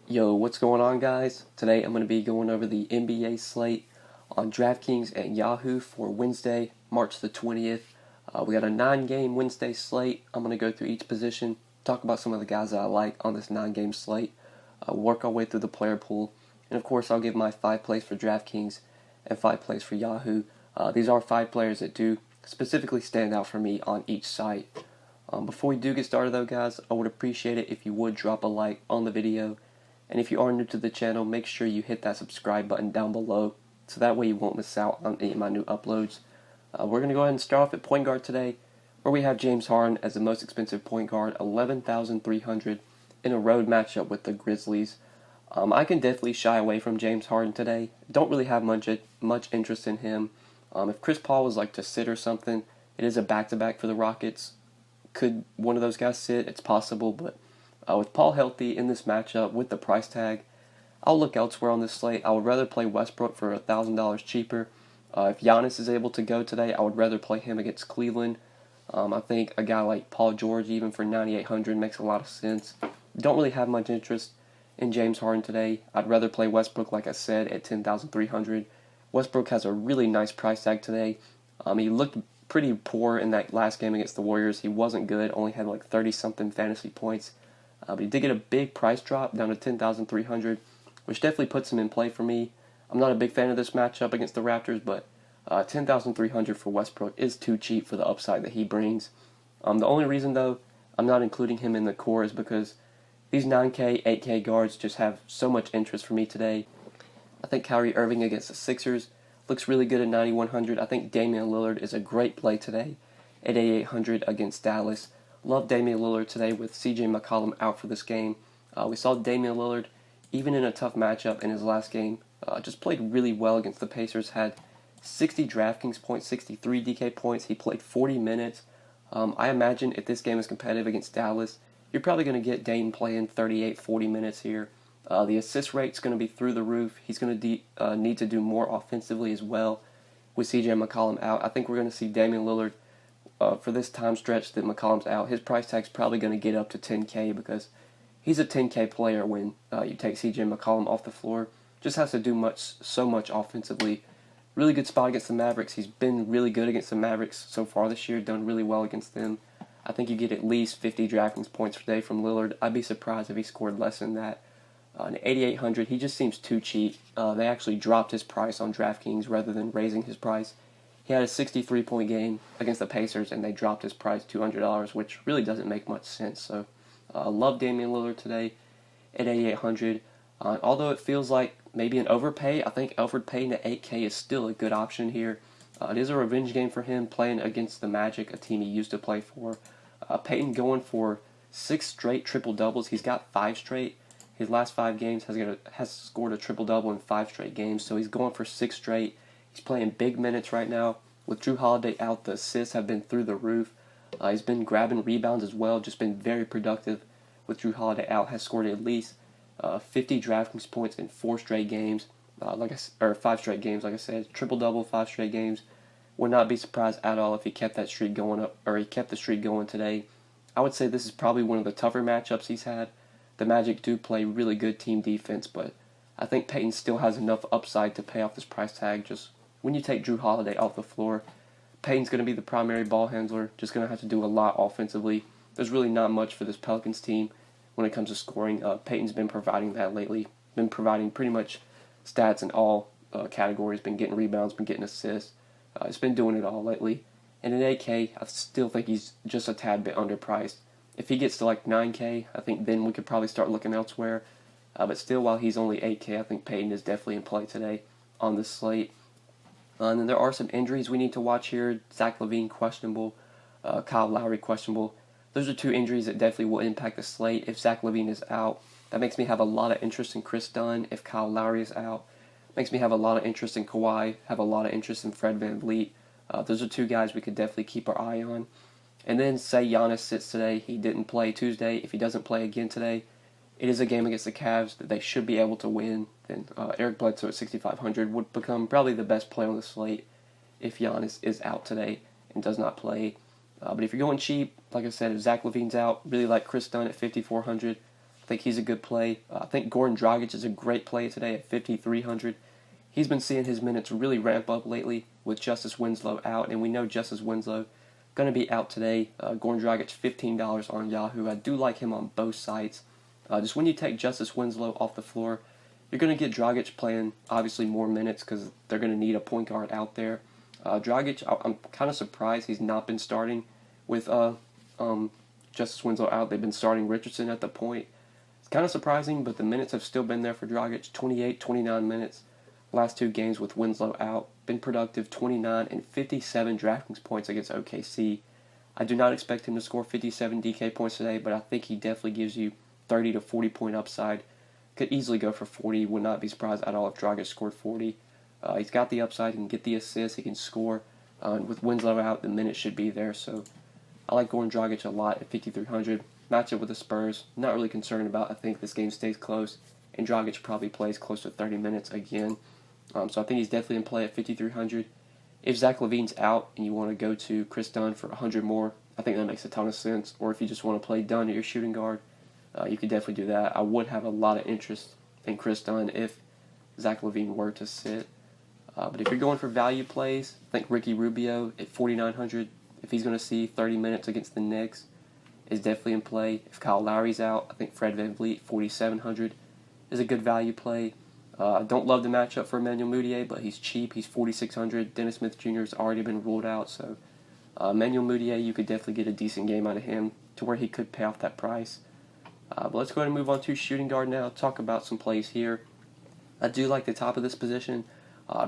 Yo, what's going on, guys? Today I'm going to be going over the NBA slate on DraftKings and Yahoo for Wednesday, March the 20th. We got a 9-game Wednesday slate. I'm going to go through each position, talk about some of the guys that I like on this 9-game slate, work our way through the player pool, and of course I'll give my 5 plays for DraftKings and 5 plays for Yahoo. These are 5 players that do specifically stand out for me on each site. Before we do get started though, guys, I would appreciate it if you would drop a like on the video. And if you are new to the channel, make sure you hit that subscribe button down below so that way you won't miss out on any of my new uploads. We're going to go ahead and start off at point guard today, where we have James Harden as the most expensive point guard, $11,300 in a road matchup with the Grizzlies. I can definitely shy away from James Harden today. Don't really have much interest in him. If Chris Paul was like to sit or something, it is a back-to-back for the Rockets. Could one of those guys sit? It's possible, but with Paul healthy in this matchup with the price tag, I'll look elsewhere on this slate. I would rather play Westbrook for $1,000 cheaper. If Giannis is able to go today, I would rather play him against Cleveland. I think a guy like Paul George, even for $9,800, makes a lot of sense. Don't really have much interest in James Harden today. I'd rather play Westbrook, like I said, at $10,300. Westbrook has a really nice price tag today. He looked pretty poor in that last game against the Warriors. He wasn't good, only had like 30-something fantasy points. But he did get a big price drop down to $10,300, which definitely puts him in play for me. I'm not a big fan of this matchup against the Raptors, but $10,300 for Westbrook is too cheap for the upside that he brings. The only reason, though, I'm not including him in the core is because these 9K, 8K guards just have so much interest for me today. I think Kyrie Irving against the Sixers looks really good at $9,100. I think Damian Lillard is a great play today at $8,800 against Dallas. Love Damian Lillard today with CJ McCollum out for this game. We saw Damian Lillard, even in a tough matchup in his last game, just played really well against the Pacers. Had 60 DraftKings points, 63 DK points. He played 40 minutes. I imagine if this game is competitive against Dallas, you're probably going to get Dame playing 38, 40 minutes here. The assist rate's going to be through the roof. He's going to need to do more offensively as well with CJ McCollum out. I think we're going to see Damian Lillard for this time stretch that McCollum's out. His price tag's probably going to get up to 10K because he's a 10K player when you take CJ McCollum off the floor. Just has to do so much offensively. Really good spot against the Mavericks. He's been really good against the Mavericks so far this year, done really well against them. I think you get at least 50 DraftKings points per day from Lillard. I'd be surprised if he scored less than that. At $8,800, he just seems too cheap. They actually dropped his price on DraftKings rather than raising his price. He had a 63-point game against the Pacers, and they dropped his price $200, which really doesn't make much sense. So, love Damian Lillard today at $8,800. Although it feels like maybe an overpay, I think Elfrid Payton at $8K is still a good option here. It is a revenge game for him playing against the Magic, a team he used to play for. Payton going for 6 straight triple-doubles. He's got 5 straight. His last 5 games has scored a triple-double in 5 straight games, so he's going for 6 straight. He's playing big minutes right now. With Jrue Holiday out, the assists have been through the roof. He's been grabbing rebounds as well, just been very productive. With Jrue Holiday out, has scored at least 50 DraftKings points in 4 straight games, 5 straight games. Like I said, triple-double, 5 straight games. Would not be surprised at all if he kept that streak going up, or he kept the streak going today. I would say this is probably one of the tougher matchups he's had. The Magic do play really good team defense, but I think Payton still has enough upside to pay off this price tag. Just when you take Jrue Holiday off the floor, Payton's going to be the primary ball handler, just going to have to do a lot offensively. There's really not much for this Pelicans team when it comes to scoring. Payton's been providing that lately, been providing pretty much stats in all categories, been getting rebounds, been getting assists. He's been doing it all lately. And at 8K, I still think he's just a tad bit underpriced. If he gets to like 9K, I think then we could probably start looking elsewhere. But still, while he's only 8K, I think Payton is definitely in play today on this slate. And then there are some injuries we need to watch here. Zach LaVine questionable, Kyle Lowry questionable. Those are 2 injuries that definitely will impact the slate. If Zach LaVine is out, that makes me have a lot of interest in Chris Dunn. If Kyle Lowry is out, makes me have a lot of interest in Kawhi, have a lot of interest in Fred VanVleet. Those are 2 guys we could definitely keep our eye on. And then say Giannis sits today, he didn't play Tuesday. If he doesn't play again today, it is a game against the Cavs that they should be able to win. Then Eric Bledsoe at 6,500 would become probably the best play on the slate if Giannis is out today and does not play. But if you're going cheap, like I said, if Zach LaVine's out, really like Chris Dunn at 5,400. I think he's a good play. I think Goran Dragic is a great play today at 5,300. He's been seeing his minutes really ramp up lately with Justice Winslow out, and we know Justice Winslow going to be out today. Goran Dragic, $15 on Yahoo. I do like him on both sides. Just when you take Justice Winslow off the floor, you're going to get Dragic playing obviously more minutes because they're going to need a point guard out there. Dragic, I'm kind of surprised he's not been starting with Justice Winslow out. They've been starting Richardson at the point. It's kind of surprising, but the minutes have still been there for Dragic. 28, 29 minutes. Last two games with Winslow out. Been productive, 29 and 57 DraftKings points against OKC. I do not expect him to score 57 DK points today, but I think he definitely gives you 30 to 40 point upside. Could easily go for 40. Would not be surprised at all if Dragic scored 40. He's got the upside. He can get the assists. He can score. And with Winslow out, the minutes should be there. So I like Goran Dragic a lot at 5,300. Matchup with the Spurs. Not really concerned about. I think this game stays close. And Dragic probably plays close to 30 minutes again. So I think he's definitely in play at 5,300. If Zach LaVine's out and you want to go to Chris Dunn for 100 more, I think that makes a ton of sense. Or if you just want to play Dunn at your shooting guard, you could definitely do that. I would have a lot of interest in Chris Dunn if Zach LaVine were to sit. But if you're going for value plays, I think Ricky Rubio at 4,900, if he's going to see 30 minutes against the Knicks, is definitely in play. If Kyle Lowry's out, I think Fred VanVleet, 4,700, is a good value play. I don't love the matchup for Emmanuel Mudiay, but he's cheap. He's 4,600. Dennis Smith Jr. has already been ruled out, so Emmanuel Mudiay, you could definitely get a decent game out of him to where he could pay off that price. But let's go ahead and move on to shooting guard now. Talk about some plays here. I do like the top of this position.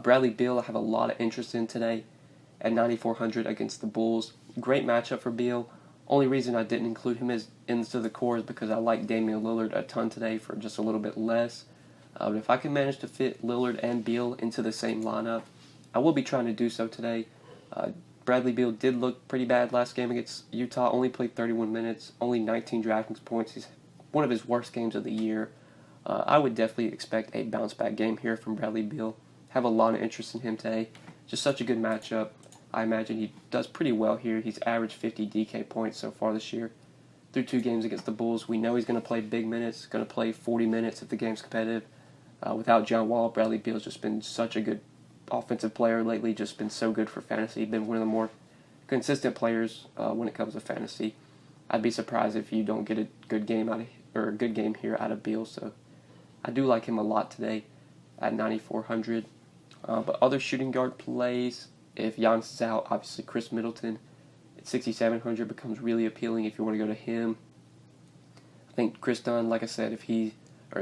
Bradley Beal, I have a lot of interest in today at 9,400 against the Bulls. Great matchup for Beal. Only reason I didn't include him into the core is because I like Damian Lillard a ton today for just a little bit less. But if I can manage to fit Lillard and Beal into the same lineup, I will be trying to do so today. Bradley Beal did look pretty bad last game against Utah. Only played 31 minutes, only 19 DraftKings points. He's one of his worst games of the year. I would definitely expect a bounce-back game here from Bradley Beal. Have a lot of interest in him today. Just such a good matchup. I imagine he does pretty well here. He's averaged 50 DK points so far this year. Through two games against the Bulls, we know he's going to play big minutes, going to play 40 minutes if the game's competitive. Without John Wall, Bradley Beal's just been such a good offensive player lately, just been so good for fantasy, been one of the more consistent players when it comes to fantasy. I'd be surprised if you don't get a good game here out of Beal, so I do like him a lot today at 9,400. But other shooting guard plays, if Giannis is out, obviously Chris Middleton at 6,700 becomes really appealing if you want to go to him. I think Chris Dunn, like I said, if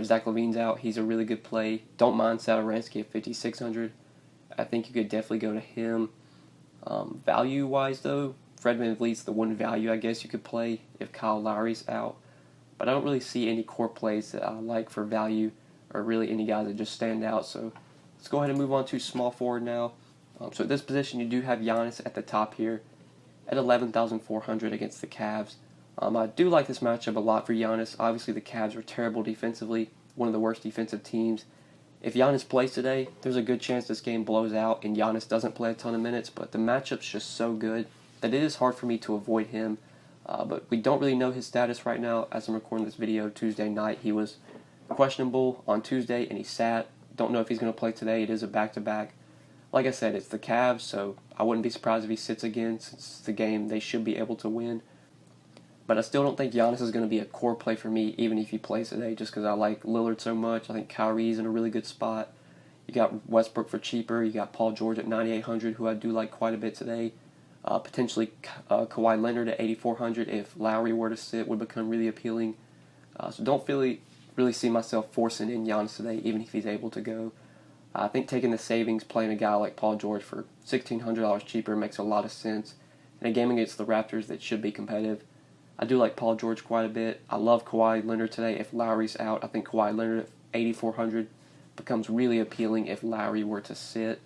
Zach LaVine's out, he's a really good play. Don't mind Satoransky at 5,600. I think you could definitely go to him. Value-wise, though, Fred VanVleet's the one value I guess you could play if Kyle Lowry's out. But I don't really see any core plays that I like for value or really any guys that just stand out. So let's go ahead and move on to small forward now. So at this position, you do have Giannis at the top here at 11,400 against the Cavs. I do like this matchup a lot for Giannis. Obviously, the Cavs are terrible defensively, one of the worst defensive teams. If Giannis plays today, there's a good chance this game blows out and Giannis doesn't play a ton of minutes, but the matchup's just so good that it is hard for me to avoid him. But we don't really know his status right now. As I'm recording this video Tuesday night, he was questionable on Tuesday and he sat. Don't know if he's going to play today. It is a back-to-back. Like I said, it's the Cavs, so I wouldn't be surprised if he sits again since it's the game they should be able to win. But I still don't think Giannis is going to be a core play for me, even if he plays today, just because I like Lillard so much. I think Kyrie's in a really good spot. You got Westbrook for cheaper. You got Paul George at 9,800, who I do like quite a bit today. Potentially Kawhi Leonard at 8,400 if Lowry were to sit would become really appealing. So don't really see myself forcing in Giannis today, even if he's able to go. I think taking the savings, playing a guy like Paul George for $1,600 cheaper makes a lot of sense. In a game against the Raptors that should be competitive, I do like Paul George quite a bit. I love Kawhi Leonard today. If Lowry's out, I think Kawhi Leonard at 8,400 becomes really appealing if Lowry were to sit.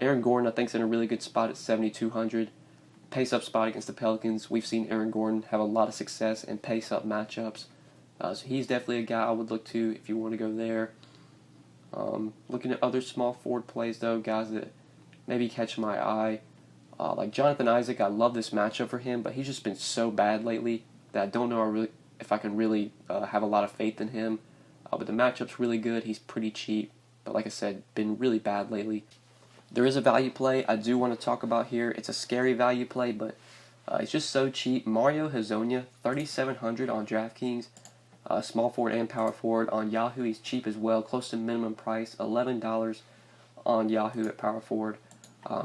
Aaron Gordon, I think, is in a really good spot at 7,200. Pace-up spot against the Pelicans. We've seen Aaron Gordon have a lot of success in pace-up matchups. So he's definitely a guy I would look to if you want to go there. Looking at other small forward plays, though, guys that maybe catch my eye. Like Jonathan Isaac, I love this matchup for him, but he's just been so bad lately that I don't know if I can really have a lot of faith in him. But the matchup's really good. He's pretty cheap, but like I said, been really bad lately. There is a value play I do want to talk about here. It's a scary value play, but it's just so cheap. Mario Hezonja, 3,700 on DraftKings. Small forward and power forward on Yahoo. He's cheap as well, close to minimum price, $11 on Yahoo at power forward.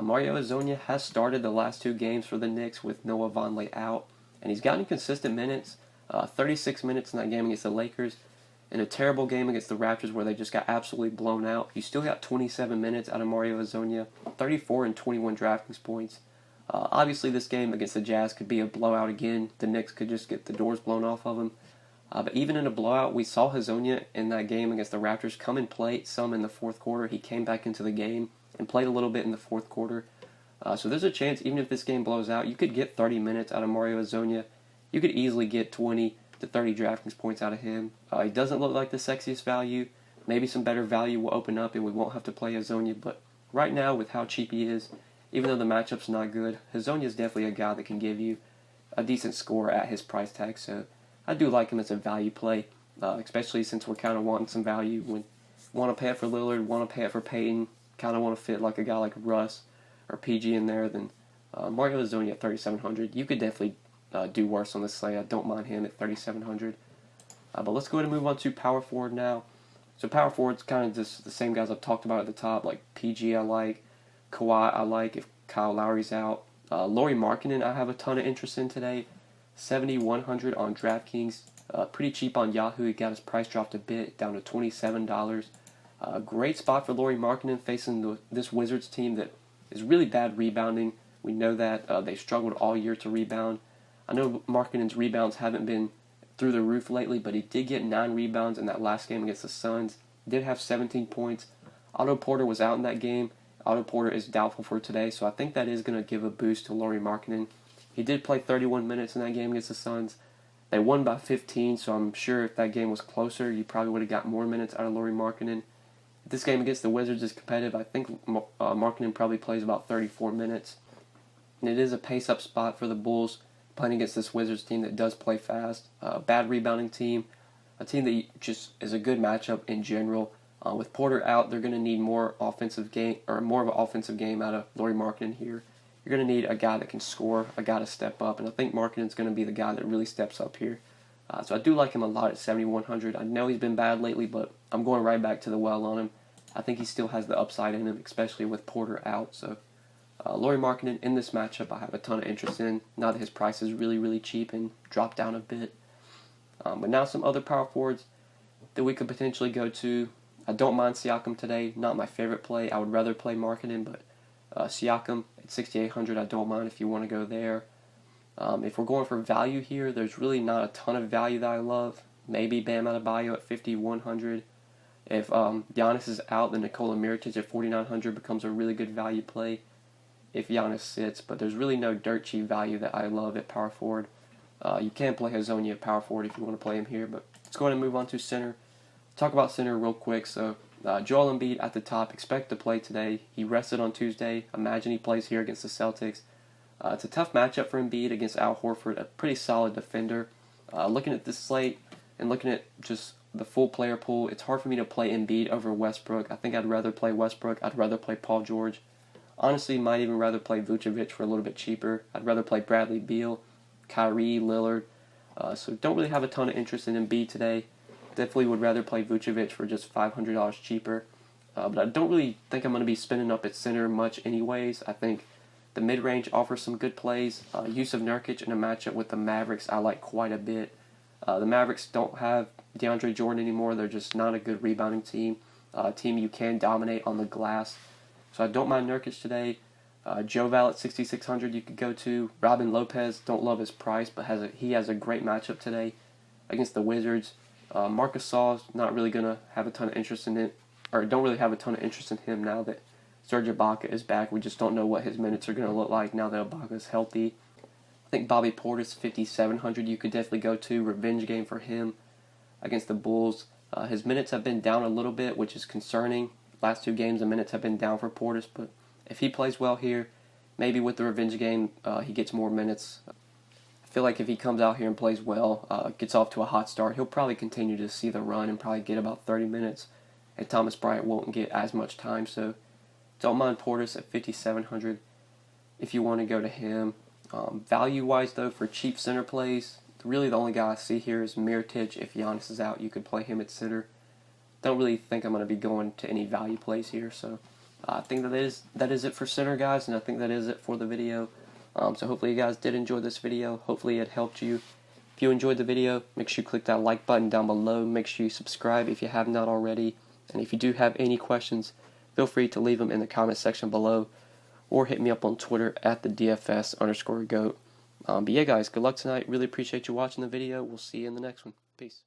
Mario Hezonja has started the last 2 games for the Knicks with Noah Vonleh out, and he's gotten consistent minutes, 36 minutes in that game against the Lakers. In a terrible game against the Raptors where they just got absolutely blown out, you still got 27 minutes out of Mario Hezonja, 34 and 21 DraftKings points. Obviously, this game against the Jazz could be a blowout again. The Knicks could just get the doors blown off of them. But even in a blowout, we saw Hezonja in that game against the Raptors come and play some in the fourth quarter. He came back into the game and played a little bit in the fourth quarter. So there's a chance, even if this game blows out, you could get 30 minutes out of Mario Hezonja. You could easily get 20 to 30 DraftKings points out of him. He doesn't look like the sexiest value. Maybe some better value will open up and we won't have to play Hezonja. But right now, with how cheap he is, even though the matchup's not good, Hezonja is definitely a guy that can give you a decent score at his price tag. So I do like him as a value play, especially since we're kind of wanting some value. When want to pay it for Lillard, want to pay it for Payton, kind of want to fit like a guy like Russ or PG in there, then Mario Hezonja at 3,700. You could definitely do worse on this slate. I don't mind him at 3,700. But let's go ahead and move on to power forward now. So power forward's kind of just the same guys I've talked about at the top, like PG I like, Kawhi I like if Kyle Lowry's out. Lauri Markkanen I have a ton of interest in today, 7,100 on DraftKings. Pretty cheap on Yahoo. He got his price dropped a bit, down to $27. Great spot for Lauri Markkanen facing this Wizards team that is really bad rebounding. We know that they've struggled all year to rebound. I know Markkanen's rebounds haven't been through the roof lately, but he did get 9 rebounds in that last game against the Suns. Did have 17 points. Otto Porter was out in that game. Otto Porter is doubtful for today, so I think that is going to give a boost to Lauri Markkanen. He did play 31 minutes in that game against the Suns. They won by 15, so I'm sure if that game was closer, you probably would have got more minutes out of Lauri Markkanen. If this game against the Wizards is competitive, I think Markkanen probably plays about 34 minutes. And it is a pace-up spot for the Bulls, playing against this Wizards team that does play fast. Bad rebounding team, a team that just is a good matchup in general. With Porter out, they're going to need more offensive game, or more of an offensive game out of Lauri Markkanen here. You're going to need a guy that can score, a guy to step up, and I think Markkanen's going to be the guy that really steps up here. So I do like him a lot at 7,100. I know he's been bad lately, but I'm going right back to the well on him. I think he still has the upside in him, especially with Porter out. So Lauri Markkanen in this matchup I have a ton of interest in, now that his price is really, really cheap and dropped down a bit. But now some other power forwards that we could potentially go to. I don't mind Siakam today, not my favorite play. I would rather play Markkanen, but Siakam at 6,800, I don't mind if you want to go there. If we're going for value here, there's really not a ton of value that I love. Maybe Bam Adebayo at 5,100. If Giannis is out, then Nikola Mirotic at 4,900 becomes a really good value play if Giannis sits. But there's really no dirt cheap value that I love at power forward. You can play Hezonja at power forward if you want to play him here. But let's go ahead and move on to center. Talk about center real quick. So Joel Embiid at the top, expect to play today. He rested on Tuesday. Imagine he plays here against the Celtics. It's a tough matchup for Embiid against Al Horford, a pretty solid defender. Looking at this slate and looking at just the full player pool, it's hard for me to play Embiid over Westbrook. I think I'd rather play Westbrook. I'd rather play Paul George. Honestly, might even rather play Vucevic for a little bit cheaper. I'd rather play Bradley Beal, Kyrie, Lillard. So don't really have a ton of interest in Embiid today. Definitely would rather play Vucevic for just $500 cheaper. But I don't really think I'm going to be spending up at center much anyways. I think the mid-range offers some good plays. Yusuf Nurkic in a matchup with the Mavericks I like quite a bit. The Mavericks don't have DeAndre Jordan anymore. They're just not a good rebounding team. A team you can dominate on the glass. So I don't mind Nurkic today. Joe Val at 6,600 you could go to. Robin Lopez, don't love his price, but he has a great matchup today against the Wizards. Marc Gasol's not really going to have a ton of interest in it, or don't really have a ton of interest in him now that Serge Ibaka is back. We just don't know what his minutes are going to look like now that Ibaka is healthy. I think Bobby Portis, 5,700 you could definitely go to. Revenge game for him against the Bulls. His minutes have been down a little bit, which is concerning. Last 2 games, the minutes have been down for Portis, but if he plays well here, maybe with the revenge game, he gets more minutes. feel like if he comes out here and plays well, gets off to a hot start, he'll probably continue to see the run and probably get about 30 minutes. And Thomas Bryant won't get as much time, so don't mind Portis at 5,700 if you want to go to him. Value-wise, though, for cheap center plays, really the only guy I see here is Mirotic. If Giannis is out, you could play him at center. Don't really think I'm going to be going to any value plays here, so I think that is it for center, guys, and I think that is it for the video. So hopefully you guys did enjoy this video. Hopefully it helped you. If you enjoyed the video, make sure you click that like button down below. Make sure you subscribe if you have not already. And if you do have any questions, feel free to leave them in the comment section below or hit me up on Twitter at the DFS_GOAT. But yeah, guys, good luck tonight. Really appreciate you watching the video. We'll see you in the next one. Peace.